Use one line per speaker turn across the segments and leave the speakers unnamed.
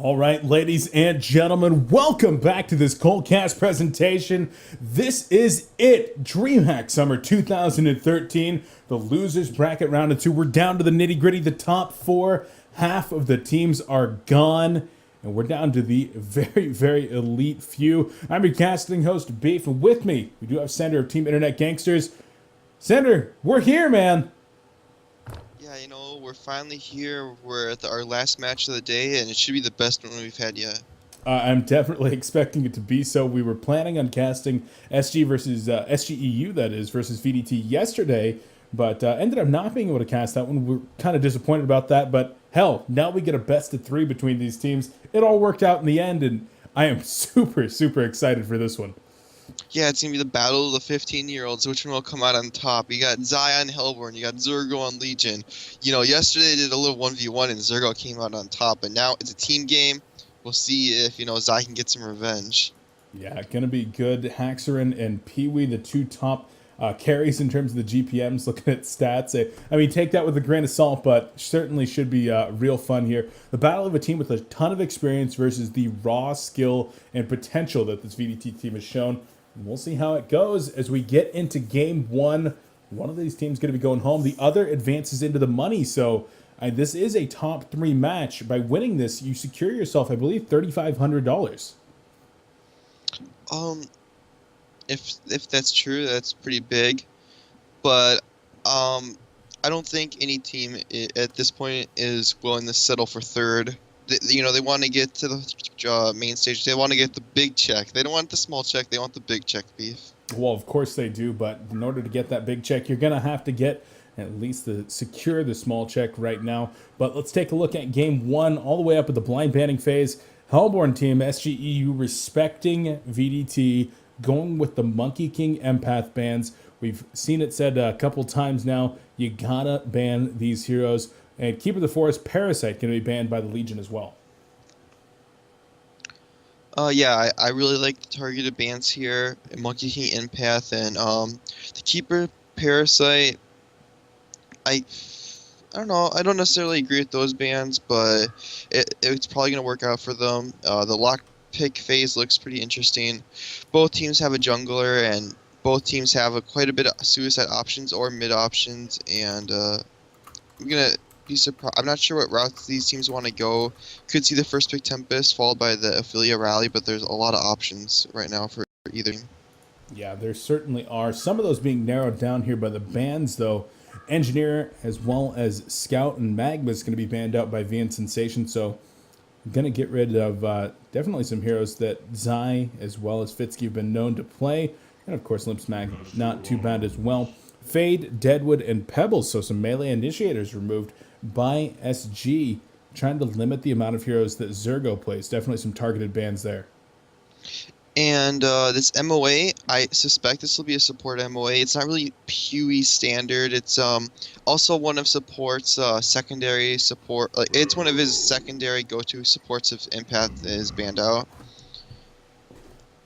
All right, ladies and gentlemen, welcome back to this Coldcast presentation. This is it, Dreamhack Summer 2013, the losers bracket round of two. We're down to the nitty gritty. The top four, half of the teams are gone, and we're down to the very, very elite few. I'm your casting host, Beef, and with me, we do have Sender of Team Internet Gangsters. Sender, we're here, man.
Yeah, we're finally here. We're at our last match of the day, and it should be the best one we've had yet.
I'm definitely expecting it to be so. We were planning on casting SG versus SGEU, that is, versus vdT yesterday, but ended up not being able to cast that one. We're kind of disappointed about that, but hell, now we get a best of three between these teams. It all worked out in the end, and I am super, super excited for this one.
Yeah, it's going to be the battle of the 15-year-olds. Which one will come out on top? You got Zion Hellborn. You got Zergo on Legion. Yesterday they did a little 1v1, and Zergo came out on top. But now it's a team game. We'll see if, Zai can get some revenge.
Yeah, going to be good. Haxerin and Pee-wee, the two top carries in terms of the GPMs, looking at stats. I mean, take that with a grain of salt, but certainly should be real fun here. The battle of a team with a ton of experience versus the raw skill and potential that this vdT team has shown. We'll see how it goes as we get into game one. One of these teams going to be going home. The other advances into the money. So this is a top three match. By winning this, you secure yourself, I believe, $3,500.
If that's true, that's pretty big. But I don't think any team at this point is willing to settle for third. They want to get to the main stage. They want to get the big check. They don't want the small check. They want the big check, Beef.
Well, of course they do, but in order to get that big check, you're going to have to get at least secure the small check right now. But let's take a look at game one, all the way up at the blind banning phase. Hellborn team, SGEU, respecting vdT, going with the Monkey King Empath bans. We've seen it said a couple times now, you gotta ban these heroes. And Keeper of the Forest, Parasite, going to be banned by the Legion as well.
Yeah, I really like the targeted bans here. Monkey King Empath and the Keeper Parasite. I don't know. I don't necessarily agree with those bans, but it's probably going to work out for them. The lockpick phase looks pretty interesting. Both teams have a jungler, and both teams have quite a bit of suicide options or mid options, and I'm going to be surprised. I'm not sure what routes these teams want to go. Could see the first pick Tempest followed by the Ophelia Rally, but there's a lot of options right now for either.
Yeah, there certainly are. Some of those being narrowed down here by the bans, though. Engineer as well as Scout and Magma is going to be banned out by VN Sensation, so I'm going to get rid of definitely some heroes that Zai as well as Fitzky have been known to play. And of course, Limp Smack, not too bad as well. Fade, Deadwood, and Pebbles, so some melee initiators removed by SG, trying to limit the amount of heroes that Zergo plays. Definitely some targeted bans there.
And this MOA, I suspect this will be a support MOA. It's not really PUE standard. It's also one of support's secondary support. It's one of his secondary go-to supports if Empath is banned out.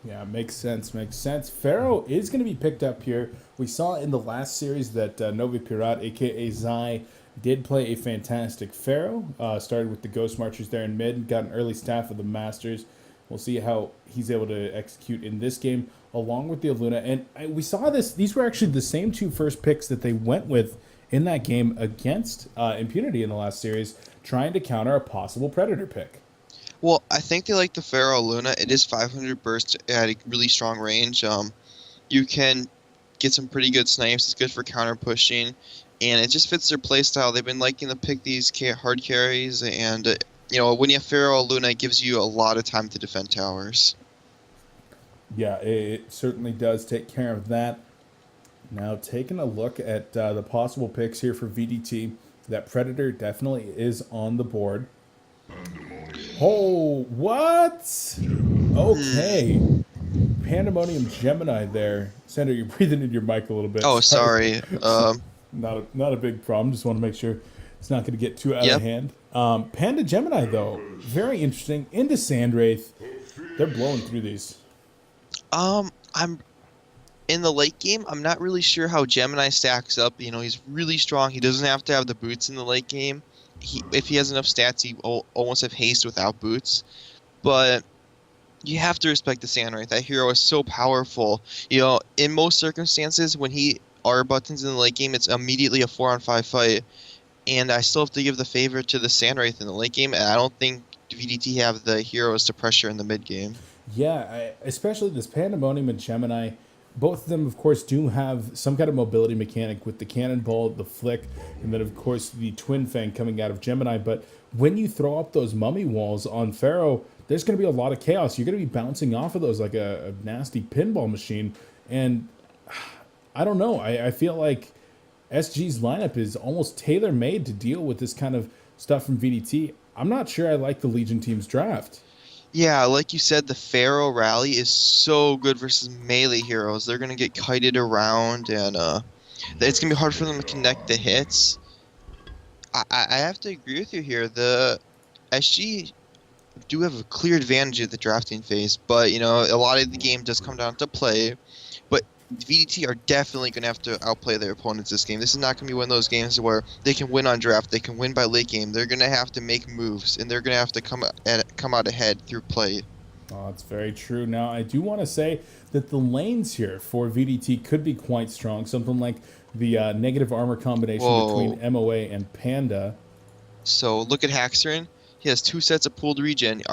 Yeah, makes sense, makes sense. Pharaoh is going to be picked up here. We saw in the last series that Novi Pirat, a.k.a. Zai, did play a fantastic Pharaoh. Started with the Ghost Marchers there in mid, got an early staff of the Masters. We'll see how he's able to execute in this game, along with the Aluna. And we saw this. These were actually the same two first picks that they went with in that game against Impunity in the last series, trying to counter a possible Predator pick.
Well, I think they like the Pharaoh Luna. It is 500 burst at a really strong range. You can get some pretty good snipes. It's good for counter pushing, and it just fits their playstyle. They've been liking to pick these hard carries, and when you have Pharaoh Luna, it gives you a lot of time to defend towers.
Yeah, it certainly does take care of that. Now, taking a look at the possible picks here for vdT, that Predator definitely is on the board. Oh, what? Okay. Pandemonium Gemini there. Sandra, you're breathing in your mic a little bit.
Oh, sorry.
Not a big problem. Just want to make sure it's not going to get too out of hand. Panda Gemini, though, very interesting. Into Sandwraith. They're blowing through these.
I'm in the late game, I'm not really sure how Gemini stacks up. You know, he's really strong. He doesn't have to have the boots in the late game. If he has enough stats, he almost have haste without boots. But you have to respect the Sandwraith. That hero is so powerful. You know, in most circumstances, when he R buttons in the late game, it's immediately a 4-on-5 fight. And I still have to give the favor to the Sandwraith in the late game, and I don't think vdT have the heroes to pressure in the mid game.
Yeah, especially this Pandemonium and Gemini. Both of them, of course, do have some kind of mobility mechanic with the cannonball, the flick, and then, of course, the twin fang coming out of Gemini. But when you throw up those mummy walls on Pharaoh, there's going to be a lot of chaos. You're going to be bouncing off of those like a nasty pinball machine. And I don't know. I feel like SG's lineup is almost tailor-made to deal with this kind of stuff from VDT. I'm not sure I like the Legion team's draft.
Yeah, like you said, the Pharaoh rally is so good versus melee heroes. They're gonna get kited around, and it's gonna be hard for them to connect the hits. I have to agree with you here. The SG do have a clear advantage at the drafting phase, but you know a lot of the game does come down to play. But VDT are definitely going to have to outplay their opponents this game. This is not going to be one of those games where they can win on draft, they can win by late game. They're going to have to make moves, and they're going to have to come out ahead through play.
Oh, that's very true. Now, I do want to say that the lanes here for VDT could be quite strong. Something like the negative armor combination
Whoa.
between MOA and Panda.
So look at Haxerin. He has 2 sets of pooled regen.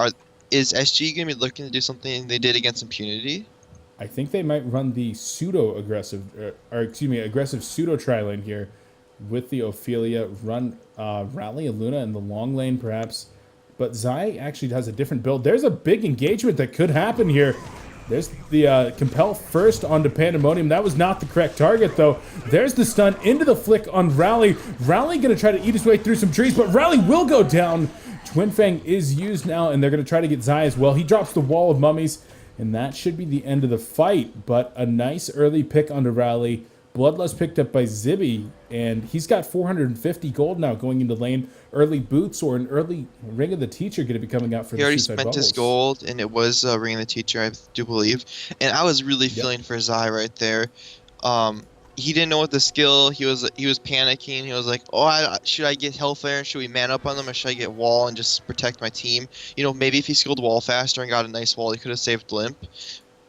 Is SG going to be looking to do something they did against Impunity?
I think they might run the pseudo-aggressive, or excuse me, aggressive pseudo-tri-lane here with the Ophelia, run Rally Luna in the long lane perhaps. But Zai actually has a different build. There's a big engagement that could happen here. There's the Compel first onto Pandemonium. That was not the correct target, though. There's the stun into the flick on Rally. Rally going to try to eat his way through some trees, but Rally will go down. Twin Fang is used now, and they're going to try to get Zai as well. He drops the wall of mummies, and that should be the end of the fight. But a nice early pick onto Rally. Bloodlust picked up by Zibby, and he's got 450 gold now going into lane. Early boots or an early Ring of the Teacher going to be coming out for
He
the
already
Suicide
spent his
Bubbles.
gold, and it was Ring of the Teacher, I do believe. And I was really feeling for Zai right there. He didn't know what the skill. He was panicking. He was like, "Oh, should I get Hellfire? Should we man up on them, or should I get Wall and just protect my team?" You know, maybe if he skilled Wall faster and got a nice Wall, he could have saved Limp.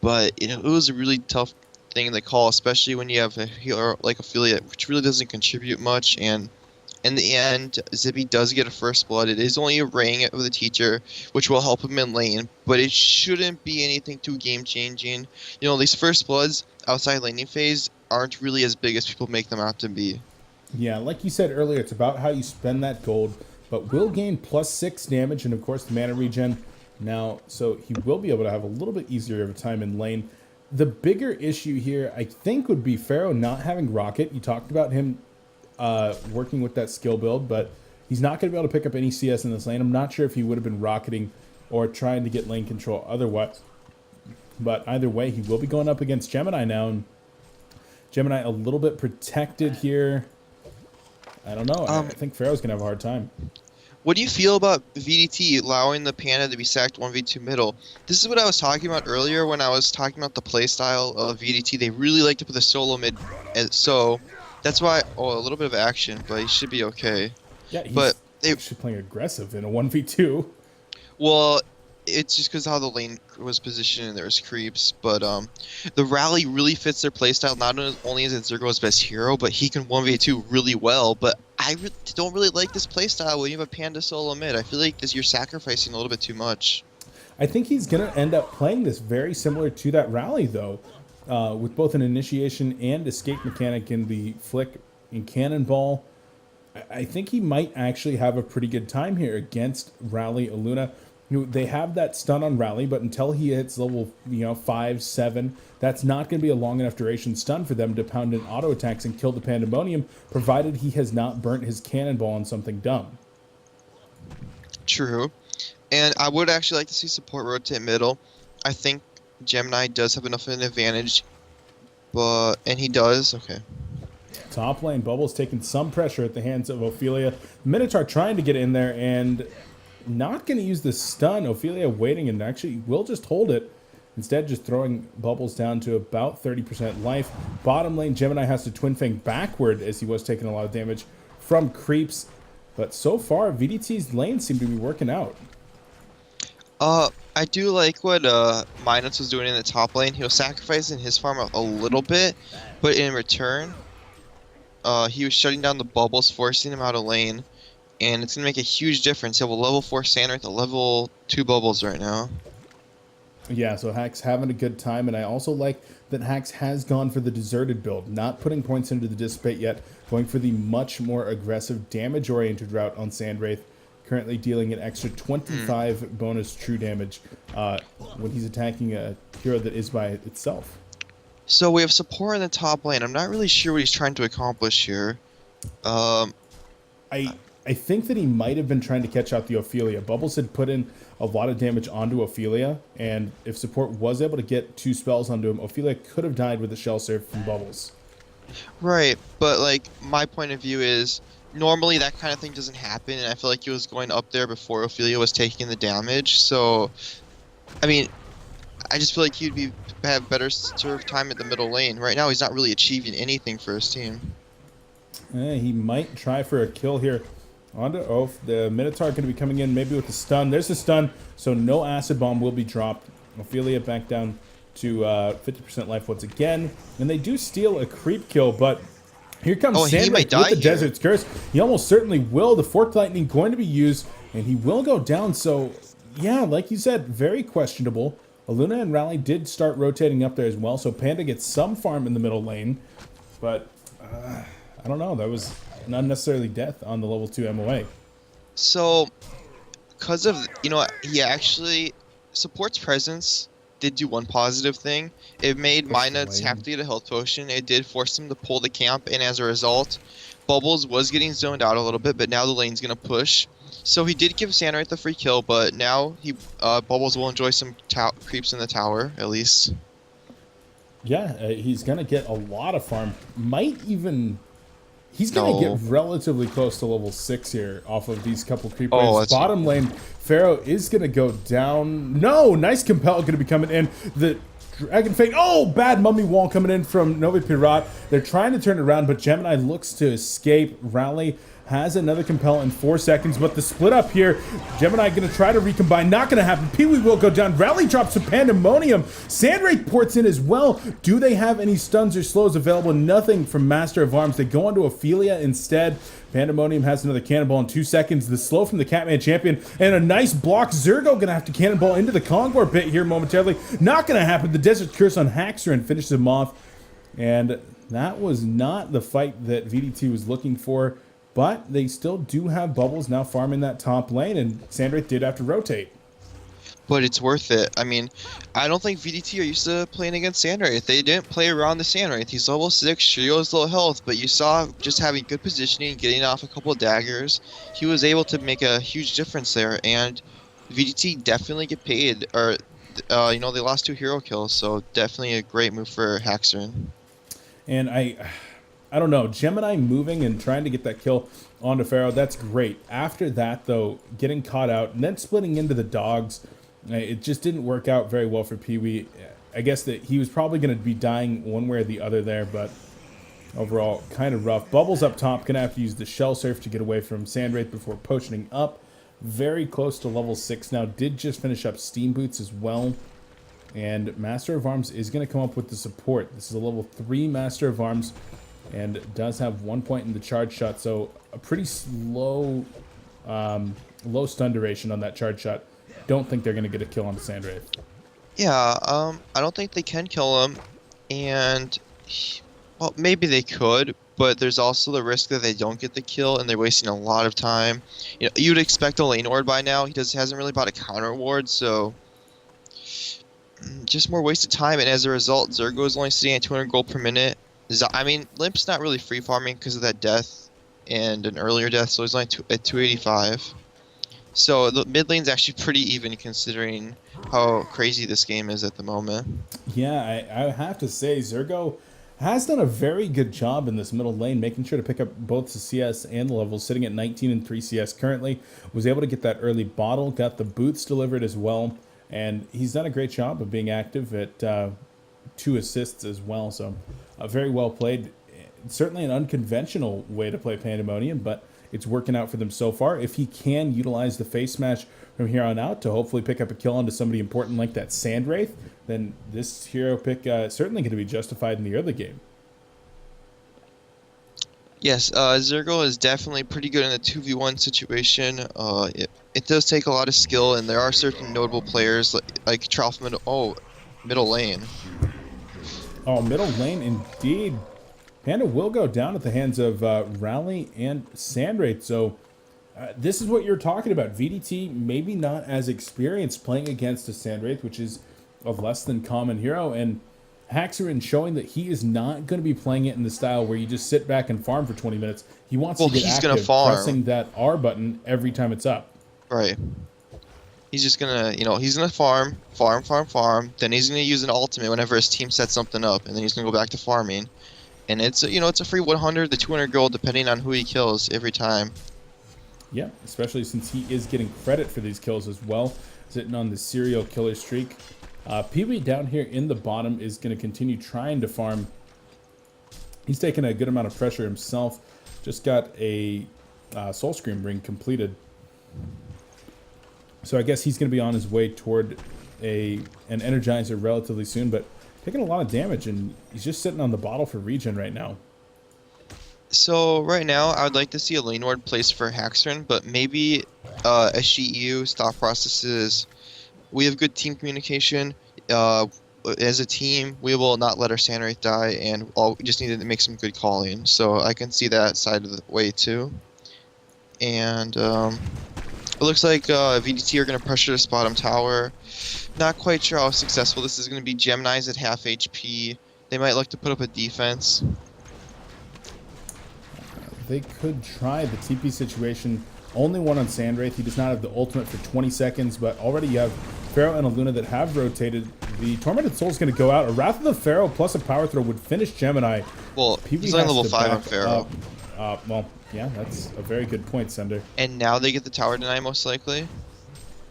But you know, it was a really tough thing to call, especially when you have a healer like Affiliate, which really doesn't contribute much. And in the end, Zibby does get a first blood. It is only a ring of the teacher, which will help him in lane, but it shouldn't be anything too game changing. You know, these first bloods outside laning phase aren't really as big as people make them out to be.
Yeah, like you said earlier, it's about how you spend that gold, but will gain +6 damage and, of course, the mana regen now, so he will be able to have a little bit easier of a time in lane. The bigger issue here, I think, would be Pharaoh not having Rocket. You talked about him working with that skill build, but he's not going to be able to pick up any CS in this lane. I'm not sure if he would have been rocketing or trying to get lane control otherwise. But either way, he will be going up against Gemini now. And Gemini a little bit protected here. I don't know. I think Pharaoh's going to have a hard time.
What do you feel about VDT allowing the Panda to be sacked 1v2 middle? This is what I was talking about earlier when I was talking about the playstyle of VDT. They really like to put the solo mid, so that's why. Oh, a little bit of action, but he should be okay.
Yeah, he's
but
actually playing aggressive in a 1v2.
Well, it's just because how the lane was positioned and there's creeps, but the rally really fits their playstyle. Not only is it Zergo's best hero, but he can 1v2 really well. But I don't really like this playstyle when you have a Panda solo mid. I feel like you're sacrificing a little bit too much.
I think he's going to end up playing this very similar to that rally, though, with both an initiation and escape mechanic in the flick and cannonball. I think he might actually have a pretty good time here against Rally Aluna. You know, they have that stun on Rally, but until he hits level 5, 7, that's not going to be a long enough duration stun for them to pound in auto attacks and kill the Pandemonium, provided he has not burnt his cannonball on something dumb.
True. And I would actually like to see support rotate middle. I think Gemini does have enough of an advantage, and he does. Okay.
Top lane, Bubbles taking some pressure at the hands of Ophelia. Minotaur trying to get in there and not going to use the stun. Ophelia waiting and actually will just hold it. Instead, just throwing bubbles down to about 30% life. Bottom lane, Gemini has to Twin Fang backward as he was taking a lot of damage from creeps. But so far, VDT's lanes seem to be working out.
I do like what Minus was doing in the top lane. He was sacrificing his farm a little bit, but in return, he was shutting down the bubbles, forcing him out of lane, and it's gonna make a huge difference. He have a level 4 Sandwraith, a level 2 bubbles right now.
Yeah, so Hax having a good time, and I also like that Hax has gone for the deserted build, not putting points into the dissipate yet, going for the much more aggressive damage-oriented route on Sandwraith, currently dealing an extra 25 bonus true damage when he's attacking a hero that is by itself.
So we have support in the top lane. I'm not really sure what he's trying to accomplish here.
I think that he might have been trying to catch out the Ophelia. Bubbles had put in a lot of damage onto Ophelia, and if support was able to get 2 spells onto him, Ophelia could have died with a Shell Surf from Bubbles.
Right, but like my point of view is normally that kind of thing doesn't happen, and I feel like he was going up there before Ophelia was taking the damage. So, I mean, I just feel like he'd have better serve time at the middle lane. Right now, he's not really achieving anything for his team.
He might try for a kill here onto Oath. The Minotaur going to be coming in maybe with a stun. There's a stun, so no Acid Bomb will be dropped. Ophelia back down to 50% life once again. And they do steal a creep kill, but here comes Sandwraith with the Desert's Curse. He almost certainly will. The Forked Lightning going to be used, and he will go down. So, yeah, like you said, very questionable. Aluna and Rally did start rotating up there as well, so Panda gets some farm in the middle lane. But, I don't know. That was not necessarily death on the level 2 MOA.
So, because of, he actually, support's presence did do one positive thing. It made Minuts have to get a health potion. It did force him to pull the camp, and as a result, Bubbles was getting zoned out a little bit, but now the lane's going to push. So he did give Sandwraith the free kill, but now Bubbles will enjoy some creeps in the tower, at least.
Yeah, he's going to get a lot of farm. He's going to get relatively close to level 6 here off of these couple creep waves. Bottom lane, Pharaoh is going to go down. No, nice compel going to be coming in. The Dragon Fate. Oh, bad mummy wall coming in from Novi Pirat. They're trying to turn it around, but Gemini looks to escape. Rally has another compel in 4 seconds, but the split up here, Gemini going to try to recombine. Not going to happen. Pee-wee will go down. Rally drops to Pandemonium. Sandwraith ports in as well. Do they have any stuns or slows available? Nothing from Master of Arms. They go on to Ophelia instead. Pandemonium has another cannonball in 2 seconds. The slow from the Catman Champion and a nice block. Zergo going to have to cannonball into the Kongor pit here momentarily. Not going to happen. The Desert Curse on Haxer finishes him off. And that was not the fight that VDT was looking for. But they still do have Bubbles now farming that top lane, and Sandwraith did have to rotate.
But it's worth it. I mean, I don't think VDT are used to playing against Sandwraith. They didn't play around the Sandwraith. He's level 6, sure he has low health, but you saw just having good positioning, getting off a couple of daggers, he was able to make a huge difference there, and VDT definitely get paid, or, they lost 2 hero kills, so definitely a great move for Haxerin.
And I don't know, Gemini moving and trying to get that kill onto Pharaoh, that's great. After that, though, getting caught out and then splitting into the dogs, it just didn't work out very well for Pee-wee. I guess that he was probably going to be dying one way or the other there, but overall, kind of rough. Bubbles up top, going to have to use the Shell Surf to get away from Sandwraith before potioning up. Very close to level 6 now. Did just finish up Steam Boots as well. And Master of Arms is going to come up with the support. This is a level 3 Master of Arms, and does have 1 point in the charge shot, so a pretty slow, low stun duration on that charge shot. Don't think they're going to get a kill on Sandwraith.
Yeah, I don't think they can kill him, and, well, maybe they could, but there's also the risk that they don't get the kill, and they're wasting a lot of time. You'd expect a lane ward by now. He hasn't really bought a counter ward, so just more wasted time, and as a result, Zergo is only sitting at 200 gold per minute. I mean, Limp's not really free farming because of that death and an earlier death, so he's only at 285. So the mid lane's actually pretty even considering how crazy this game is at the moment.
Yeah, I have to say, Zergo has done a very good job in this middle lane, making sure to pick up both the CS and the levels, sitting at 19 and 3 CS currently. Was able to get that early bottle, got the boots delivered as well, and he's done a great job of being active at 2 assists as well. So very well played. Certainly an unconventional way to play Pandemonium, but it's working out for them so far. If he can utilize the face smash from here on out to hopefully pick up a kill onto somebody important like that Sandwraith, then this hero pick certainly going to be justified in the early game.
Yes, Zergo is definitely pretty good in a 2v1 situation. It does take a lot of skill, and there are certain notable players like Trough middle lane.
Oh, middle lane indeed. Panda will go down at the hands of Rally and Sandwraith. So this is what you're talking about. vdT maybe not as experienced playing against a Sandwraith, which is a less than common hero, and Haxerin showing that he is not going to be playing it in the style where you just sit back and farm for 20 minutes. He wants to get active, pressing that R button every time it's up.
Right. He's just gonna, he's gonna farm. Then he's gonna use an ultimate whenever his team sets something up, and then he's gonna go back to farming. And it's it's a free 100 to 200 gold depending on who he kills every time.
Yeah, especially since he is getting credit for these kills as well, sitting on the serial killer streak. Pee-wee down here in the bottom is going to continue trying to farm. He's taking a good amount of pressure himself. Just got a Soul Scream ring completed. So I guess he's going to be on his way toward an Energizer relatively soon, but taking a lot of damage, and he's just sitting on the bottle for regen right now.
So right now, I would like to see a lane ward placed for Haxerin, but maybe sGeu, stop processes. We have good team communication. As a team, we will not let our Sandwraith die, and we just need to make some good calling. So I can see that side of the way too. And it looks like vdT are going to pressure this bottom tower. Not quite sure how successful this is going to be. Gemini's at half HP. They might like to put up a defense.
They could try the TP situation. Only one on Sandwraith. He does not have the ultimate for 20 seconds, but already you have Pharaoh and a Luna that have rotated. The Tormented Soul is going to go out. A Wrath of the Pharaoh plus a Power Throw would finish Gemini.
Well, he's only level 5 on Pharaoh.
Well, yeah, that's a very good point, Sender.
And now they get the tower deny, most likely?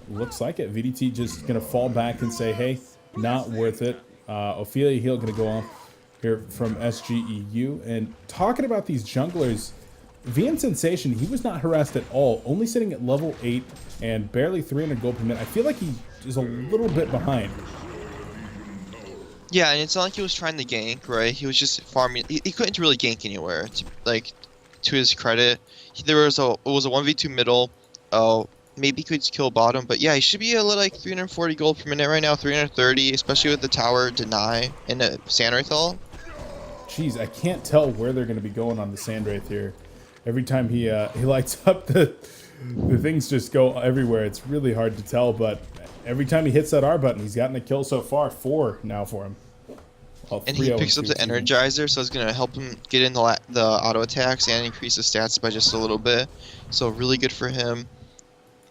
Looks like it. vdT just going to fall back and say, hey, not worth it. Ophelia Heal going to go off here from sGeu. And talking about these junglers, VN Sensation, he was not harassed at all, only sitting at level 8 and barely 300 gold per minute. I feel like he is a little bit behind.
Yeah, and it's not like he was trying to gank, right? He was just farming. He couldn't really gank anywhere. To his credit, it was a 1v2 middle. Maybe he could kill bottom, but yeah, he should be at like 340 gold per minute right now, 330, especially with the tower deny and the Sandwraith ult.
Jeez, I can't tell where they're going to be going on the Sandwraith here. Every time he lights up, the things just go everywhere. It's really hard to tell, but every time he hits that R button, he's gotten a kill so far. 4 now for him. Well,
and he picks up the Energizer, so it's going to help him get in the auto attacks and increase his stats by just a little bit. So really good for him.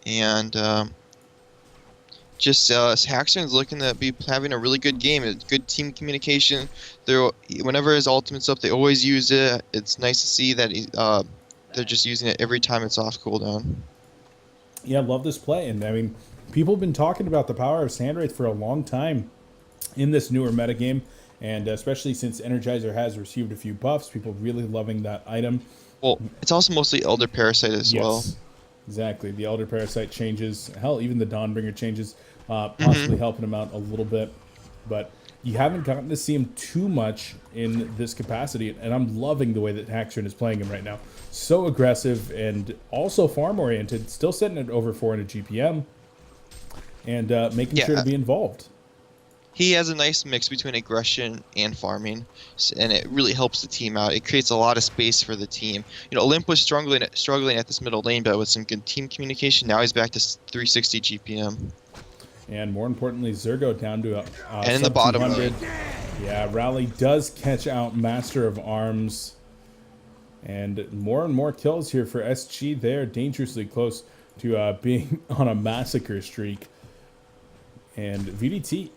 And Haxerin's looking to be having a really good game. It's good team communication. Whenever his ultimate's up, they always use it. It's nice to see that they're just using it every time it's off cooldown.
Yeah, love this play. And I mean, people have been talking about the power of Sandwraith for a long time in this newer metagame. And especially since Energizer has received a few buffs, people really loving that item.
Well, it's also mostly Elder Parasite as well.
Exactly. The Elder Parasite changes. Hell, even the Dawnbringer changes, possibly helping him out a little bit. But you haven't gotten to see him too much in this capacity, and I'm loving the way that Haxerin is playing him right now. So aggressive and also farm-oriented, still sitting at over 400 GPM, and making sure to be involved.
He has a nice mix between aggression and farming, and it really helps the team out. It creates a lot of space for the team. Olymp was struggling at this middle lane, but with some good team communication, now he's back to 360 GPM.
And more importantly, Zergo down to
and in the bottom lane.
Yeah, Rally does catch out Master of Arms. And more kills here for SG. They're dangerously close to being on a massacre streak. And vdT,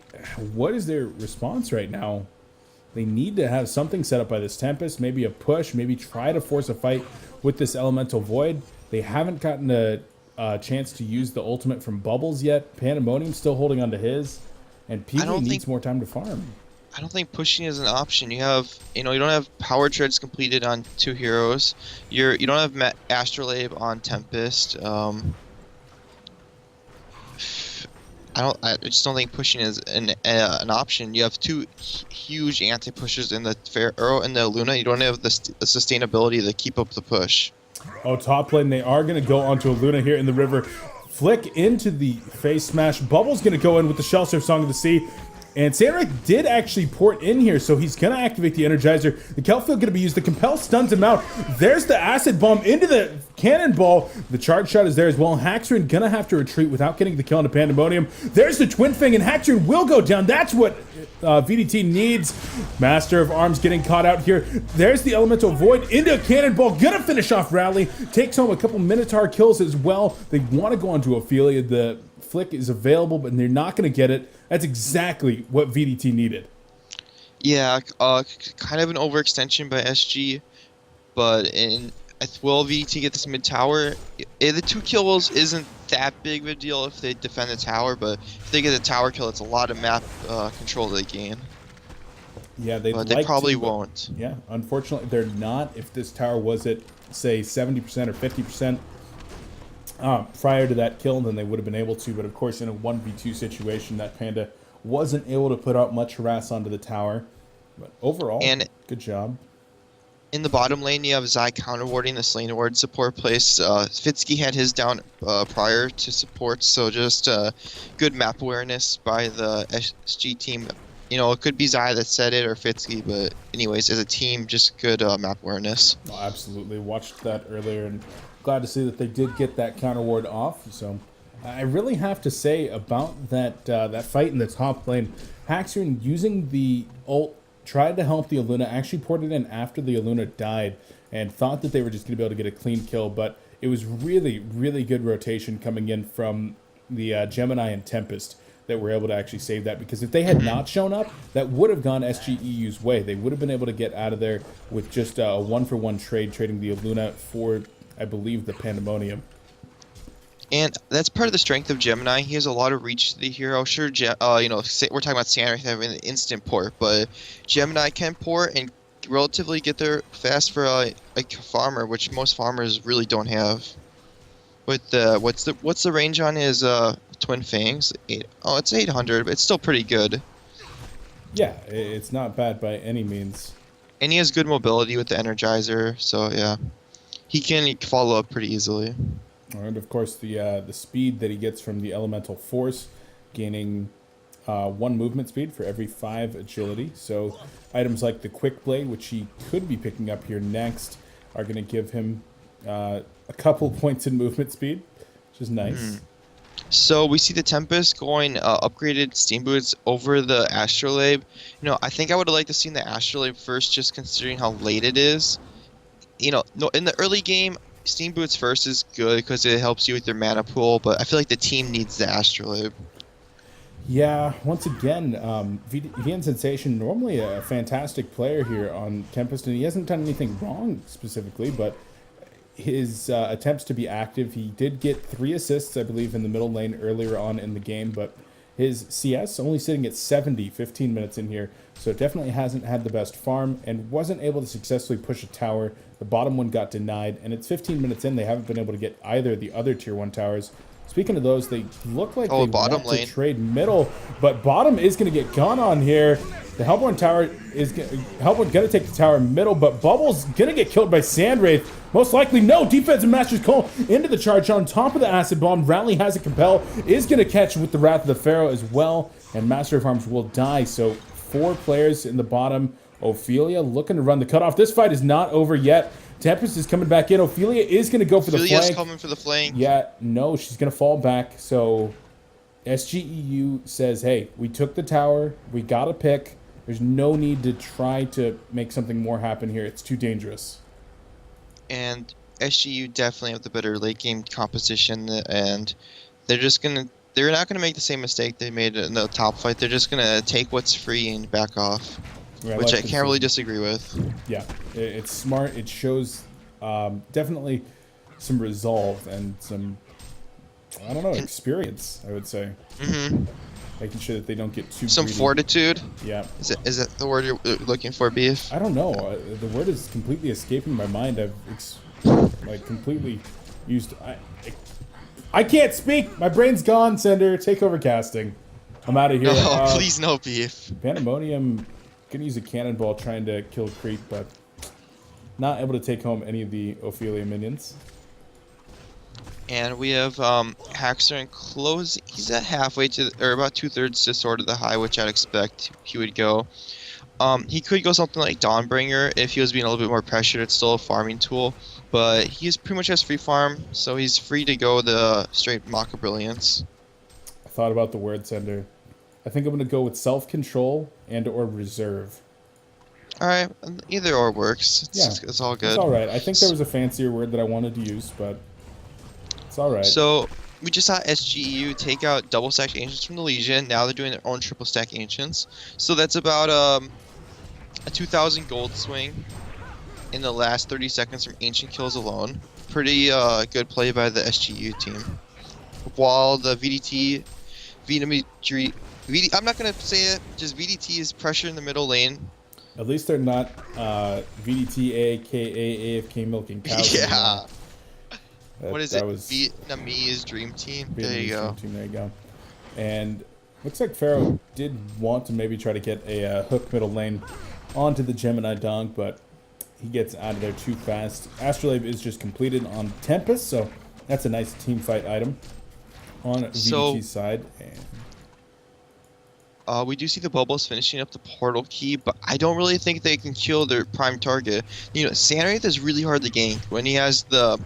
what is their response right now? They need to have something set up by this Tempest, maybe a push, maybe try to force a fight with this Elemental Void. They haven't gotten a chance to use the ultimate from Bubbles yet. Pandemonium's still holding on to his, and
I don't
PV needs
think
more time to farm.
I don't think pushing is an option. You have, you don't have power treads completed on 2 heroes. You don't have Astrolabe on Tempest. I just don't think pushing is an option. You have 2 huge anti-pushers in the Pharaoh and the Luna. You don't have the sustainability to keep up the push.
Oh, top lane, they are going to go onto a Luna here in the river. Flick into the face smash. Bubble's going to go in with the Shell Surf Song of the Sea. And Sandra did actually port in here, so he's going to activate the Energizer. The Kelfield going to be used. The Compel stuns him out. There's the Acid Bomb into the Cannonball. The Charge Shot is there as well. Haxorn going to have to retreat without getting the kill on the Pandemonium. There's the Twin Fang, and Haxorn will go down. That's what vdT needs. Master of Arms getting caught out here. There's the Elemental Void into a Cannonball. Going to finish off Rally. Takes home a couple Minotaur kills as well. They want to go onto Ophelia. The Flick is available, but they're not going to get it. That's exactly what vdT needed.
Yeah, kind of an overextension by SG, but will vdT get this mid tower? The 2 kills isn't that big of a deal if they defend the tower, but if they get a tower kill, it's a lot of map control they gain.
Yeah,
they probably won't.
Yeah, unfortunately, they're not. If this tower was at, say, 70% or 50%, prior to that kill, then they would have been able to, but of course in a 1v2 situation that Panda wasn't able to put out much harass onto the tower. But overall, good job.
In the bottom lane, you have Zai counterwarding the Slain Ward support place. Fitsky had his down prior to support, so just good map awareness by the SG team. It could be Zai that said it or Fitsky, but anyways, as a team, just good map awareness.
Oh, absolutely. Watched that earlier and glad to see that they did get that counter ward off. So I really have to say about that fight in the top lane, Haxorn using the ult tried to help the Aluna, actually ported in after the Aluna died and thought that they were just going to be able to get a clean kill, but it was really, really good rotation coming in from the Gemini and Tempest that were able to actually save that, because if they had not shown up, that would have gone SGEU's way. They would have been able to get out of there with just a 1-for-1 trade, trading the Aluna for, I believe, the Pandemonium.
And that's part of the strength of Gemini. He has a lot of reach to the hero. Sure, we're talking about Sandra having an instant port, but Gemini can port and relatively get there fast for a farmer, which most farmers really don't have. With what's the range on his Twin Fangs? It's 800, but it's still pretty good.
Yeah, it's not bad by any means.
And he has good mobility with the Energizer, so yeah, he can follow up pretty easily.
And of course, the speed that he gets from the Elemental Force, gaining 1 movement speed for every 5 agility. So items like the Quick Blade, which he could be picking up here next, are going to give him a couple points in movement speed, which is nice.
So we see the Tempest going upgraded Steam Boots over the Astrolabe. I think I would have liked to see the Astrolabe first, just considering how late it is. In the early game, Steam Boots first is good because it helps you with your mana pool, but I feel like the team needs the Astrolabe.
Yeah, once again, VN Sensation, normally a fantastic player here on Tempest, and he hasn't done anything wrong specifically, but his attempts to be active, he did get 3 assists, I believe, in the middle lane earlier on in the game, but his CS only sitting at 70, 15 minutes in here, so definitely hasn't had the best farm and wasn't able to successfully push a tower. The bottom one got denied, and it's 15 minutes in. They haven't been able to get either of the other tier 1 towers. Speaking of those, they look like they
bottom
want
lane
to trade middle, but bottom is going to get gone on here. The Hellborn tower is Hellborn going to take the tower middle, but Bubble's going to get killed by Sandwraith. Most likely, no. Defensive Master's Call into the charge on top of the Acid Bomb. Rally has a Compel, is going to catch with the Wrath of the Pharaoh as well, and Master of Arms will die. So 4 players in the bottom. Ophelia looking to run the cutoff. This fight is not over yet. Tempest is coming back in. Ophelia is going to go for the flank.
Ophelia's coming for the flank.
Yeah, no, she's going to fall back. So SGEU says, hey, we took the tower. We got a pick. There's no need to try to make something more happen here. It's too dangerous.
And SGU definitely have the better late game composition, and they're not gonna make the same mistake they made in the top fight. They're just gonna take what's free and back off, which I can't really disagree with.
Yeah, it's smart. It shows definitely some resolve and some I don't know, experience, I would say.
Mm-hmm.
Making sure that they don't get too
Some
greedy.
fortitude.
Yeah.
Is that the word you're looking for, Beef?
I don't know. The word is completely escaping my mind. I've like completely used. I can't speak. My brain's gone. Sender, take over casting. I'm out of here.
No, please no, Beef.
Pandemonium gonna use a cannonball trying to kill Creep, but not able to take home any of the Ophelia minions.
And we have Haxer and close. He's at halfway to, or about 2/3 to sort of the high, which I'd expect he would go. He could go something like Dawnbringer if he was being a little bit more pressured. It's still a farming tool, but he's pretty much has free farm, so he's free to go the straight Maka Brilliance.
I thought about the word, Sender. I think I'm gonna go with self-control and/or reserve.
All right, either or works. It's all good.
It's all right. I think there was a fancier word that I wanted to use, but it's all right.
So we just saw sGeu take out double stack ancients from the Legion. Now they're doing their own triple stack ancients. So that's about a 2,000 gold swing in the last 30 seconds from ancient kills alone. Pretty good play by the sGeu team. While the vdT, Vietnamese, I'm not gonna say it. Just vdT is pressure in the middle lane.
At least they're not vdT, aka AFK milking cows.
Yeah.
That,
what is
that
it?
was
Vietnamese Dream Team.
Vietnamese
There you go.
Dream Team, there you go. And looks like Pharaoh did want to maybe try to get a hook middle lane onto the Gemini Dong, but he gets out of there too fast. Astrolabe is just completed on Tempest, so that's a nice team fight item on VDT's side. And
we do see the bubbles finishing up the portal key, but I don't really think they can kill their prime target. You know, Sandwraith is really hard to gank when he has 3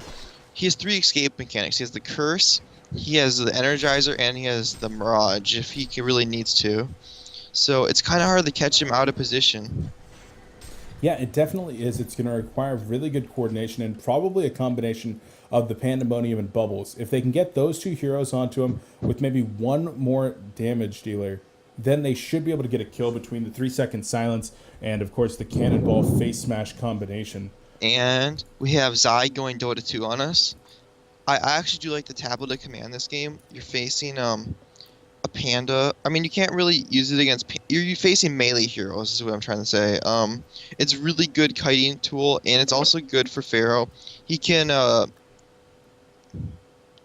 escape mechanics. He has the Curse, he has the Energizer, and he has the Mirage if he really needs to. So it's kind of hard to catch him out of position.
Yeah, it definitely is. It's going to require really good coordination and probably a combination of the Pandemonium and Bubbles. If they can get those 2 heroes onto him with maybe one more damage dealer, then they should be able to get a kill between the 3-second silence and, of course, the cannonball face smash combination.
And we have Zai going Dota 2 on us. I actually do like the tablet of command this game. You're facing a Panda. I mean, you can't really use it against... You're facing melee heroes, is what I'm trying to say. It's a really good kiting tool, and it's also good for Pharaoh. He can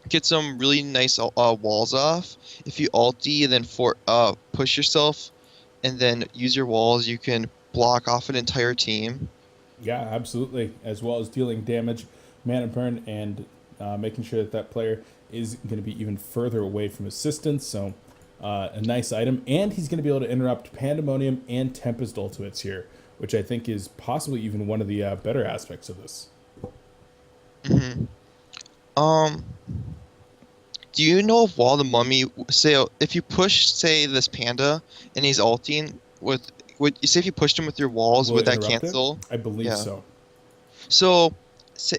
get some really nice walls off. If you ulti and then push yourself and then use your walls, you can block off an entire team.
Yeah, absolutely. As well as dealing damage, mana burn, and making sure that that player is going to be even further away from assistance. So a nice item. And he's going to be able to interrupt Pandemonium and Tempest ultimates here, which I think is possibly even one of the better aspects of this.
Mm-hmm. Do you know if while the mummy, say, if you push, say, this Panda and he's ulting with you say if you pushed him with your walls, would that cancel?
I believe so.
So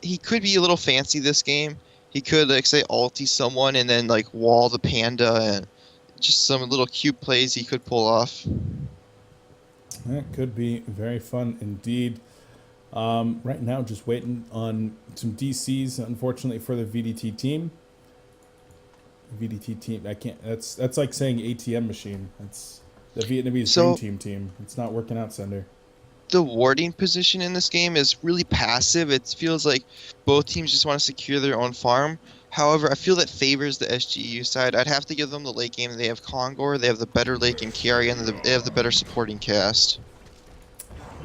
he could be a little fancy this game. He could, like, say, ulti someone and then, like, wall the Panda, and just some little cute plays he could pull off.
That could be very fun indeed. Right now, just waiting on some DCs, unfortunately, for the VDT team. VDT team, I can't. That's like saying ATM machine. That's the Vietnamese Dream Team. It's not working out, Sender.
The warding position in this game is really passive. It feels like both teams just want to secure their own farm. However, I feel that favors the sGeu side. I'd have to give them the late game. They have Kongor, they have the better late game carry, and they have the better supporting cast.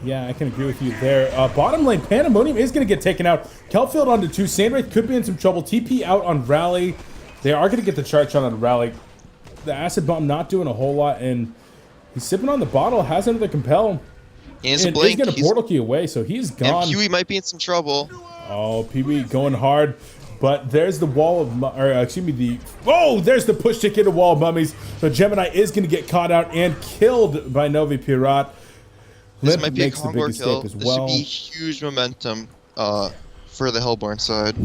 Yeah, I can agree with you there. Bottom lane, Pandemonium is going to get taken out. Kelfield onto 2. Sandwraith could be in some trouble. TP out on Rally. They are going to get the charge shot on Rally. The Acid Bomb not doing a whole lot, and he's sipping on the bottle, has another Compel.
And he's
going to portal key away, so he's gone.
And Peewee might be in some trouble.
Oh, Peewee going hard. But there's the wall of, there's the push to get a wall of mummies. So Gemini is going to get caught out and killed by Novi Pirat.
This might be a Kongor kill. This should be huge momentum for the Hellborn side.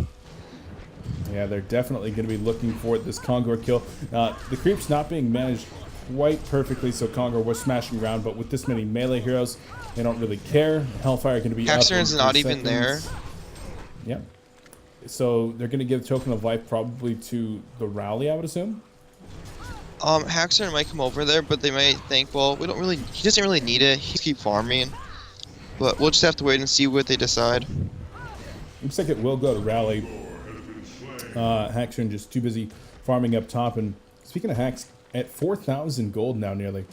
Yeah, they're definitely going to be looking for this Kongor kill. The creep's not being managed quite perfectly, so Kongor was smashing around, but with this many melee heroes, they don't really care. Hellfire going to be
Haxorn's
up in
not
3
even
seconds.
there.
Yep. So they're going to give Token of Life probably to the rally, I would assume.
Haxer might come over there, but they might think, well, we don't really. He doesn't really need it. He keep farming, but we'll just have to wait and see what they decide.
Looks like it will go to rally. Haxer just too busy farming up top. And speaking of Hax, at 4,000 gold now nearly.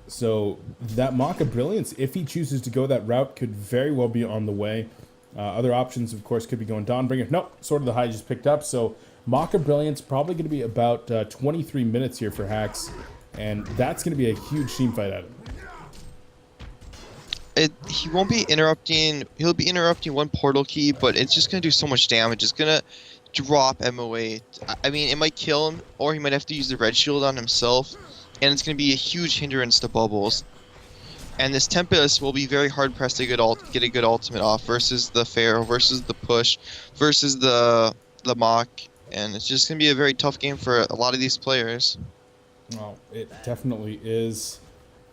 So that Mock of Brilliance, if he chooses to go that route, could very well be on the way. Other options, of course, could be going Dawnbringer. Nope, Sword of the High just picked up. So Mock of Brilliance probably going to be about 23 minutes here for Hax. And that's going to be a huge team fight item.
He won't be interrupting. He'll be interrupting one portal key, but it's just going to do so much damage. It's going to drop MOA. I mean, it might kill him, or he might have to use the red shield on himself. And it's going to be a huge hindrance to bubbles. And this Tempest will be very hard pressed to get a good ultimate off versus the Pharaoh, versus the push, versus the Mock. And it's just going to be a very tough game for a lot of these players.
Well, it definitely is.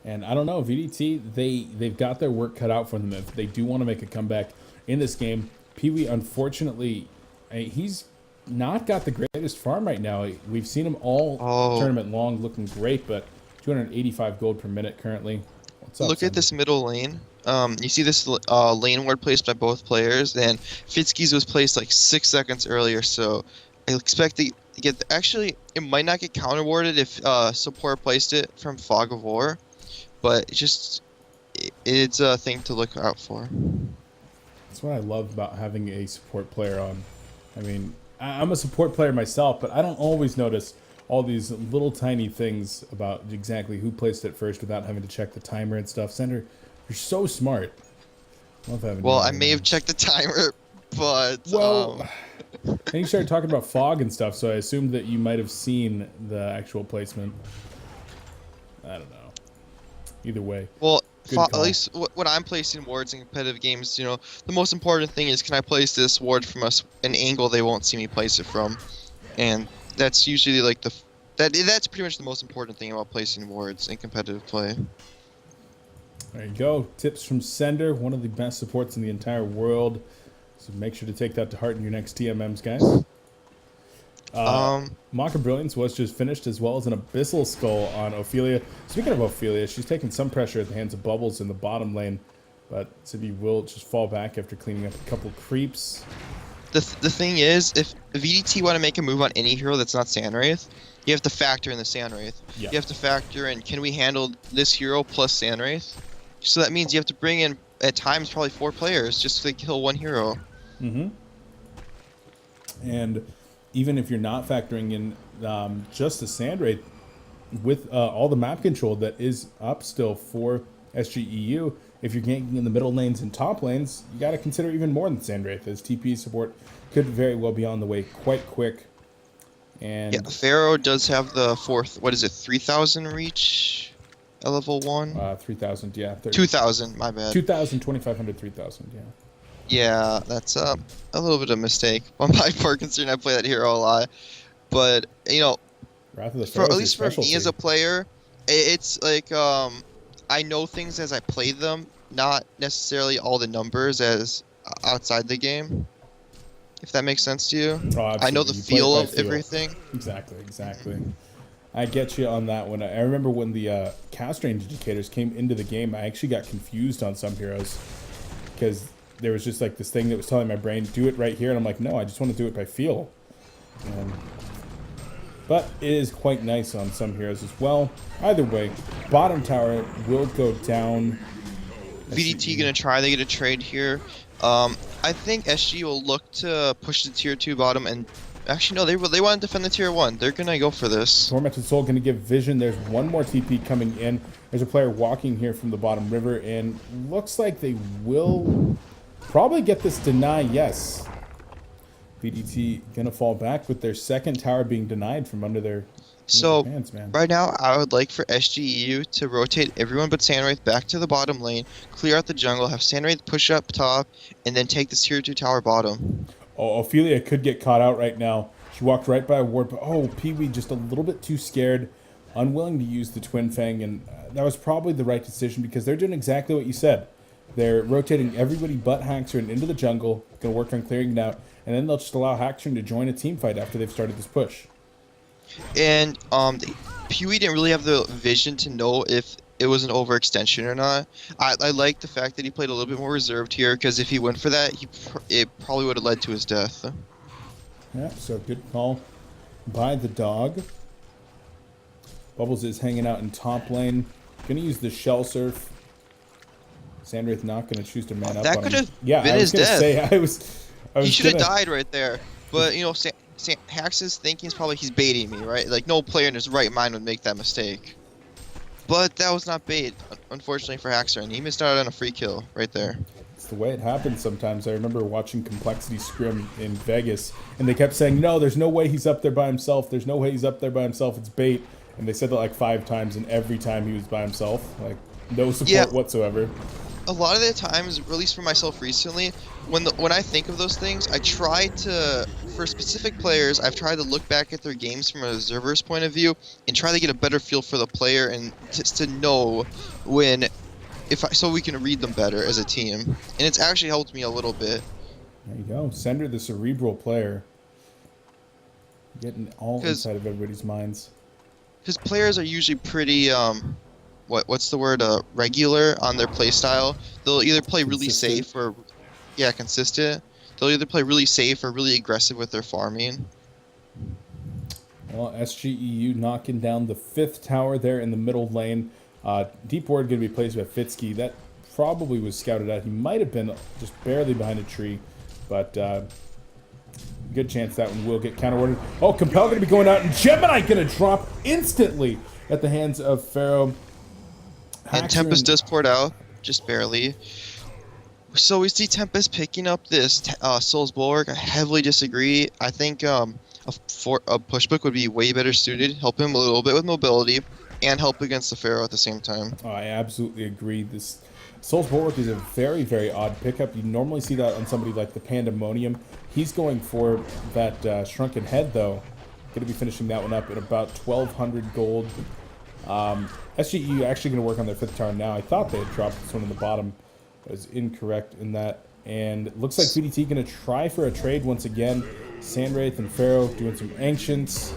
And I don't know, vdT, they've got their work cut out for them if they do want to make a comeback in this game. Pee-wee, unfortunately, he's not got the greatest farm right now. We've seen him all tournament long looking great, but 285 gold per minute currently. What's up,
Look at this middle lane. You see this lane ward placed by both players, and Fitzky's was placed like 6 seconds earlier, so I expect to get... Actually, it might not get counter-warded if support placed it from Fog of War, but it's a thing to look out for.
That's what I love about having a support player on. I mean, I'm a support player myself, but I don't always notice all these little tiny things about exactly who placed it first without having to check the timer and stuff. Sender, you're so smart. Love having
well, I may have checked the timer, but...
Well, and you started talking about fog and stuff, so I assumed that you might have seen the actual placement. I don't know. Either way.
Well, at least when I'm placing wards in competitive games, you know, the most important thing is, can I place this ward from an angle they won't see me place it from? And that's usually like that's pretty much the most important thing about placing wards in competitive play.
There you go. Tips from Sender, one of the best supports in the entire world. So make sure to take that to heart in your next TMMs, guys. Mock of Brilliance was just finished, as well as an Abyssal Skull on Ophelia. Speaking of Ophelia, she's taking some pressure at the hands of Bubbles in the bottom lane, but Sibby will just fall back after cleaning up a couple creeps.
The thing is, if vdT want to make a move on any hero that's not Sandwraith, you have to factor in the Sandwraith.
Yep.
You have to factor in, can we handle this hero plus Sandwraith? So that means you have to bring in, at times, probably 4 players just to kill one hero.
Mm-hmm. And even if you're not factoring in just the Sandwraith, with all the map control that is up still for sGeu, if you're ganking in the middle lanes and top lanes, you got to consider even more than Sandwraith, as TP support could very well be on the way quite quick. And
yeah, Pharaoh does have the 3,000 reach at level 1?
3,000, yeah.
2,000, my bad.
2,000, 2,500, 3,000, yeah.
Yeah, that's a little bit of a mistake on my part, considering I play that hero a lot. But, you know,
Wrath of the Pharaoh,
at least for me as a player, it's like I know things as I play them, not necessarily all the numbers as outside the game. If that makes sense to you.
Oh,
I know the feel of everything.
Exactly. I get you on that one. I remember when the cast range indicators came into the game, I actually got confused on some heroes because there was just like this thing that was telling my brain, do it right here, and I'm like, no, I just want to do it by feel. But it is quite nice on some heroes as well. Either way, bottom tower will go down.
vdT gonna try to get a trade here. I think SG will look to push the tier 2 bottom, and actually no, they want to defend the tier 1. They're gonna go for this.
Tormented Soul gonna give vision. There's one more TP coming in. There's a player walking here from the bottom river, and looks like they will probably get this deny. Yes. vdT gonna fall back with their second tower being denied from under their hands, man.
Right now, I would like for sGeu to rotate everyone but Sandwraith back to the bottom lane, clear out the jungle, have Sandwraith push up top, and then take this tier 2 tower bottom.
Oh, Ophelia could get caught out right now. She walked right by a ward, but Pee-wee just a little bit too scared, unwilling to use the Twin Fang, and that was probably the right decision because they're doing exactly what you said. They're rotating everybody but Haxer into the jungle, going to work on clearing it out, and then they'll just allow Haxorn to join a team fight after they've started this push.
And Pewee didn't really have the vision to know if it was an overextension or not. I like the fact that he played a little bit more reserved here, because if he went for that, it probably would have led to his death.
Yeah, so good call by the dog. Bubbles is hanging out in top lane. Gonna use the Shell Surf. Sandwraith not gonna choose to man up
That
on
could
him.
have
Yeah,
been
I was
his
gonna
death.
say, I was
He should have
gonna...
died right there. But, you know, Hax's thinking is probably he's baiting me, right? Like, no player in his right mind would make that mistake. But that was not bait, unfortunately for Haxor, and he missed out on a free kill right there.
It's the way it happens sometimes. I remember watching Complexity Scrim in Vegas, and they kept saying, no, there's no way he's up there by himself. There's no way he's up there by himself. It's bait. And they said that like 5 times, and every time he was by himself. Like, no support whatsoever.
A lot of the times, at least for myself recently, when I think of those things, I try to, for specific players, I've tried to look back at their games from an observer's point of view and try to get a better feel for the player and just to know when, so we can read them better as a team. And it's actually helped me a little bit.
There you go. Sender, the cerebral player. Getting all inside of everybody's minds.
Because players are usually pretty, what's the word, regular on their play style. They'll either play really safe or, consistent. They'll either play really safe or really aggressive with their farming.
Well, sGeu knocking down the 5th tower there in the middle lane. Deep Ward going to be placed by Fitsky. That probably was scouted out. He might have been just barely behind a tree, but good chance that one will get counter-ordered. Oh, Compel going to be going out, and Gemini going to drop instantly at the hands of Pharaoh.
And Tempest does port out, just barely. So we see Tempest picking up this Soul's Bulwark. I heavily disagree. I think a pushbook would be way better suited, help him a little bit with mobility, and help against the Pharaoh at the same time.
Oh, I absolutely agree. This Soul's Bulwark is a very, very odd pickup. You normally see that on somebody like the Pandemonium. He's going for that Shrunken Head, though. Going to be finishing that one up at about 1,200 gold. sGeu actually going to work on their 5th tower now. I thought they had dropped this one in the bottom. I was incorrect in that. And it looks like vdT going to try for a trade once again. Sandwraith and Pharaoh doing some Ancients.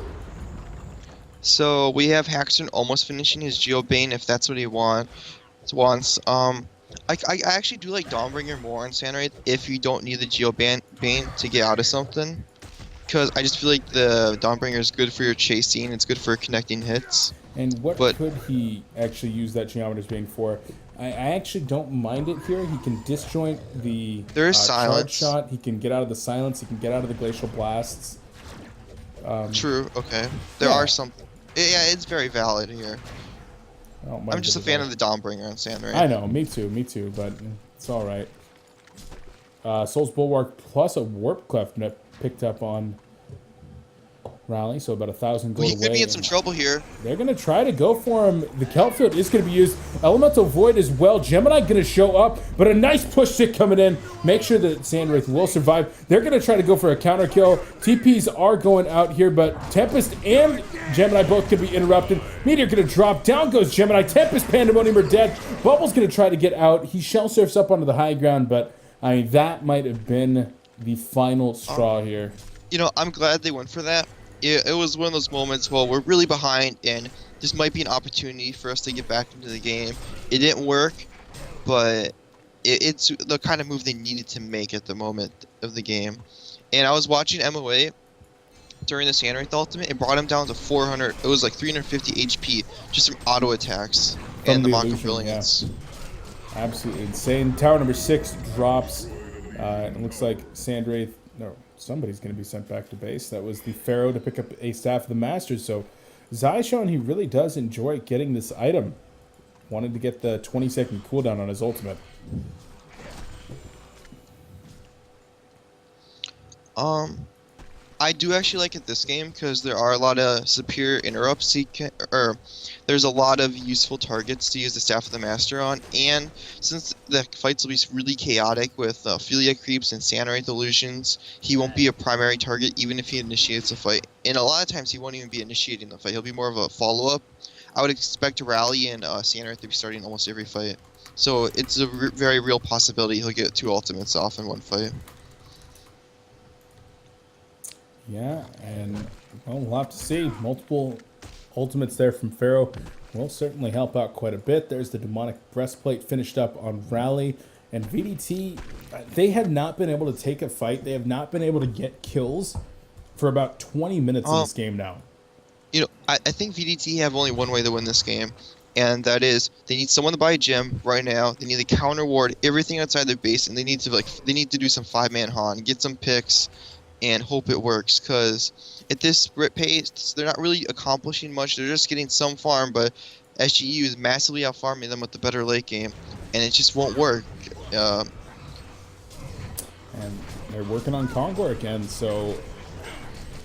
So we have Haxorn almost finishing his Geobane if that's what he wants. I actually do like Dawnbringer more on Sandwraith if you don't need the Geobane to get out of something. Because I just feel like the Dawnbringer is good for your chasing, it's good for connecting hits.
And what could he actually use that Geometer's Bane for? I actually don't mind it here. He can disjoint the charge shot. He can get out of the silence. He can get out of the glacial blasts.
True. Okay. There are some. Yeah, it's very valid here. I'm just a fan of the Dawnbringer on Sandwraith.
I know. Me too. Me too. But it's all right. Soul's Bulwark plus a Warp Cleft picked up on Rally, so about 1,000 gold away.
He could be in some trouble here.
They're going to try to go for him. The Kelp Field is going to be used. Elemental Void as well. Gemini going to show up, but a nice push stick coming in. Make sure that Sandwraith will survive. They're going to try to go for a counter kill. TPs are going out here, but Tempest and Gemini both could be interrupted. Meteor going to drop. Down goes Gemini. Tempest, Pandemonium are dead. Bubble's going to try to get out. He shell surfs up onto the high ground, but I mean, that might have been the final straw here.
You know, I'm glad they went for that. It was one of those moments, well, we're really behind, and this might be an opportunity for us to get back into the game. It didn't work, but it's the kind of move they needed to make at the moment of the game. And I was watching MOA during the Sandwraith ultimate. It brought him down to 400. It was like 350 HP just from auto attacks and the Mock of Brilliance.
Yeah. Absolutely insane. Tower number 6 drops. It looks like Sandwraith... No, somebody's going to be sent back to base. That was the Pharaoh to pick up a Staff of the Masters. So Zai showing he really does enjoy getting this item. Wanted to get the 20-second cooldown on his ultimate.
I do actually like it this game because there are a lot of superior interrupts. There's a lot of useful targets to use the Staff of the Master on, and since the fights will be really chaotic with Philia creeps and Sandwraith illusions, he won't be a primary target even if he initiates a fight. And a lot of times he won't even be initiating the fight. He'll be more of a follow-up. I would expect Rally and Sandwraith to be starting almost every fight. So it's a very real possibility he'll get 2 ultimates off in one fight.
Yeah, and well, we'll have to see. Multiple ultimates there from Pharaoh will certainly help out quite a bit. There's the demonic breastplate finished up on Rally. And VDT, they have not been able to take a fight. They have not been able to get kills for about 20 minutes in this game now.
I think VDT have only one way to win this game, and that is they need someone to buy a gym right now. They need to counter ward everything outside their base, and they need to do some 5-man Han, get some picks, and hope it works. Because at this pace, they're not really accomplishing much. They're just getting some farm, but sGeu is massively out farming them with the better late game, and it just won't work.
And they're working on Kongor again, so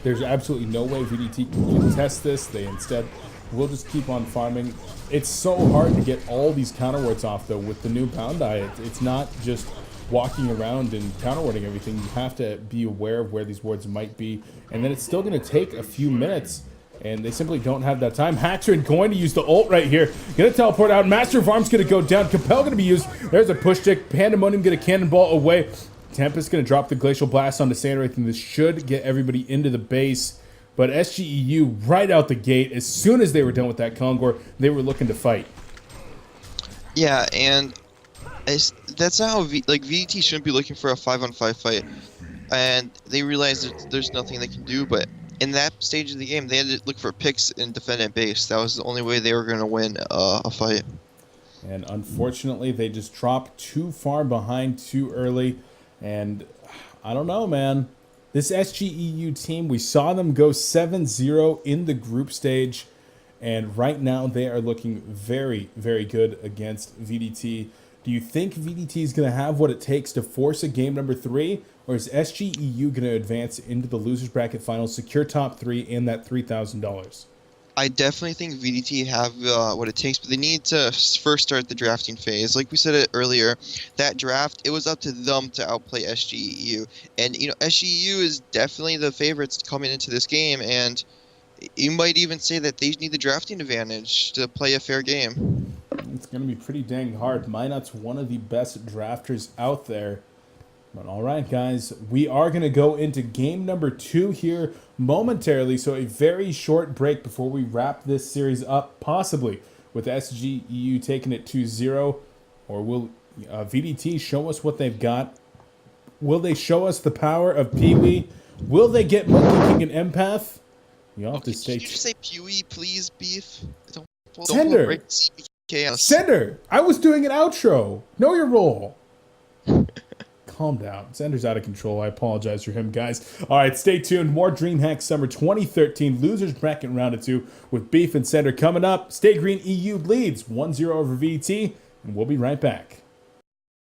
there's absolutely no way VDT can contest this. They instead will just keep on farming. It's so hard to get all these counter wards off, though, with the new Bound Eye. It's not just walking around and counter warding everything. You have to be aware of where these wards might be, and then it's still going to take a few minutes, and they simply don't have that time. Haxorn going to use the ult right here. Going to teleport out. Master of Arms going to go down. Compel going to be used. There's a push stick. Pandemonium going to cannonball away. Tempest going to drop the Glacial Blast onto Sandwraith, and this should get everybody into the base. But sGeu, right out the gate, as soon as they were done with that Kongor, they were looking to fight.
Yeah, and that's not how VDT shouldn't be looking for a 5-on-5 fight. And they realized that there's nothing they can do, but in that stage of the game, they had to look for picks and defend at base. That was the only way they were going to win a fight.
And unfortunately, they just dropped too far behind too early. And I don't know, man. This sGeu team, we saw them go 7-0 in the group stage. And right now, they are looking very, very good against VDT. Do you think VDT is going to have what it takes to force a game number 3? Or is sGeu going to advance into the losers bracket finals, secure top 3, and that $3,000?
I definitely think VDT have what it takes, but they need to first start the drafting phase. Like we said it earlier, that draft, it was up to them to outplay sGeu. And, sGeu is definitely the favorites coming into this game, and you might even say that they need the drafting advantage to play a fair game.
It's going to be pretty dang hard. Minot's one of the best drafters out there. But all right, guys, we are going to go into game number 2 here momentarily. So a very short break before we wrap this series up, possibly with sGeu taking it 2-0. Or will VDT show us what they've got? Will they show us the power of Pee-wee? Will they get Monkey King and Empath? You'll have to stay.
Can you just say Pee-wee, please, Beef?
Sender! Sender! I was doing an outro. Know your role. Calm down. Sender's out of control. I apologize for him, guys. All right, stay tuned. More Dreamhack Summer 2013 Losers Bracket Round of 2 with Beef and Sender coming up. stayGreen EU leads 1-0 over VT, and we'll be right back.